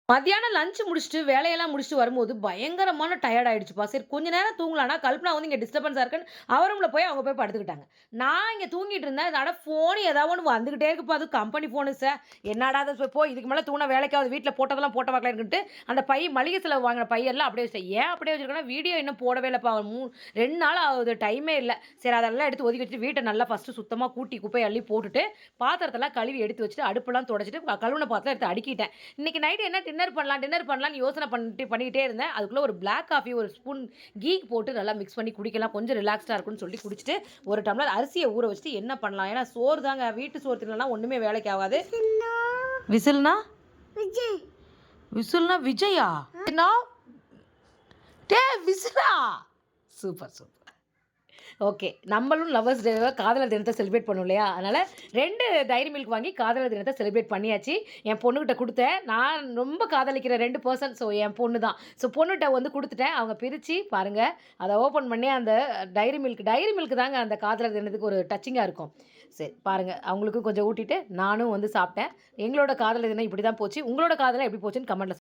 மத்தியானம் லஞ்ச் முடிச்சுட்டு, வேலையெல்லாம் முடிச்சுட்டு வரும்போது, பயங்கரமான டயர்ட் ஆயிடுச்சுப்பா. சரி கொஞ்ச நேரம் தூங்கலான்னா, கல்பனா வந்து இங்க டிஸ்டர்பன்ஸா இருக்குன்னு, அவ ரூம்ல போய் அவங்க போய் படுத்துக்கிட்டாங்க. நான் இங்க தூங்கிட்டு இருந்தேன். அட ஃபோன் ஏதாவது ஒண்ணு வந்துகிட்டே இருக்குப்பா. அது கம்பெனி ஃபோனு என்னடா இது போ இதுக்கு மேல தூங்குனா வேலைக்காவது. வீட்ல போட்டதெல்லாம் போட்ட வாக்குல இருக்குன்ட்டு, அந்த பை மளிகை செலவு வாங்குன பையெல்லாம் அப்படியே வச்சுட்டேன். ஏன் அப்படியே வச்சிருக்கேன்னா, வீடியோ இன்னும் போடவே இல்லப்பா. 2 நாள் ஆகுது. டைமே இல்ல. சரி அதெல்லாம் எடுத்து ஒதுக்கி வச்சுட்டு, வீட்ட நல்லா ஃபர்ஸ்ட்டு சுத்தமா கூட்டி, குப்பைய அள்ளி போட்டுட்டு, பாத்திரத்தெல்லாம் கழுவி எடுத்து வச்சுட்டு, அடுப்பெல்லாம் துடைச்சுட்டு, கழுவுன பாத்திரம் எடுத்து அடுக்கிட்டேன். இன்னைக்கு நைட் என்ன டின்னர் பண்ணலான்னு யோசனை பண்ணிக்கிட்டே இருந்தேன். அதுக்குள்ள ஒரு பிளாக் காஃபி ஒரு ஸ்பூன் கீ போட்டு நல்லா மிக்ஸ் பண்ணி குடிக்கலாம். கொஞ்சம் ரிலாக்ஸ்டா இருக்கும்னு சொல்லி குடிச்சிட்டு, ஒரு டம்ளர் அரிசிய ஊற வச்சுட்டு என்ன பண்ணலாம்? ஏன்னா சோறு தாங்க. வீட்டு சோறு தின்னலனா ஒண்ணுமே வேலைக்கு ஆகாது. விசில்னா? விஜய். விசில்னா விஜயா? என்ன? டேய் விசிலா? Super, super. ஓகே. நம்மளும் லவ்வர்ஸ் டேவ காதலர் தினத்த செலிப்ரேட் பண்ணுவோம் இல்லையா? அதனால 2 டைரி மில்க் வாங்கி காதலர் தினத்த செலிப்ரேட் பண்ணியாச்சு. என் பொண்ணுகிட்ட குடுத்தேன். நான் ரொம்ப காதலிக்கிற 2 பெர்சன். ஸோ என் பொண்ணு தான். ஸோ பொண்ணுட்ட வந்து குடுத்துட்டேன். அவங்க பிரிச்சு பாருங்க, அத ஓப்பன் பண்ணி அந்த டைரி மில்க் தாங்க அந்த காதலர் தினத்துக்கு ஒரு டச்சிங்கா இருக்கும். சரி பாருங்க, அவங்களுக்கும் கொஞ்சம் ஊட்டிட்டு, நானும் வந்து சாப்பிட்டேன். எங்களோட காதலர் தினம் இப்படி தான் போச்சு. உங்களோட காதலா எப்படி போச்சுன்னு கமெண்ட்ல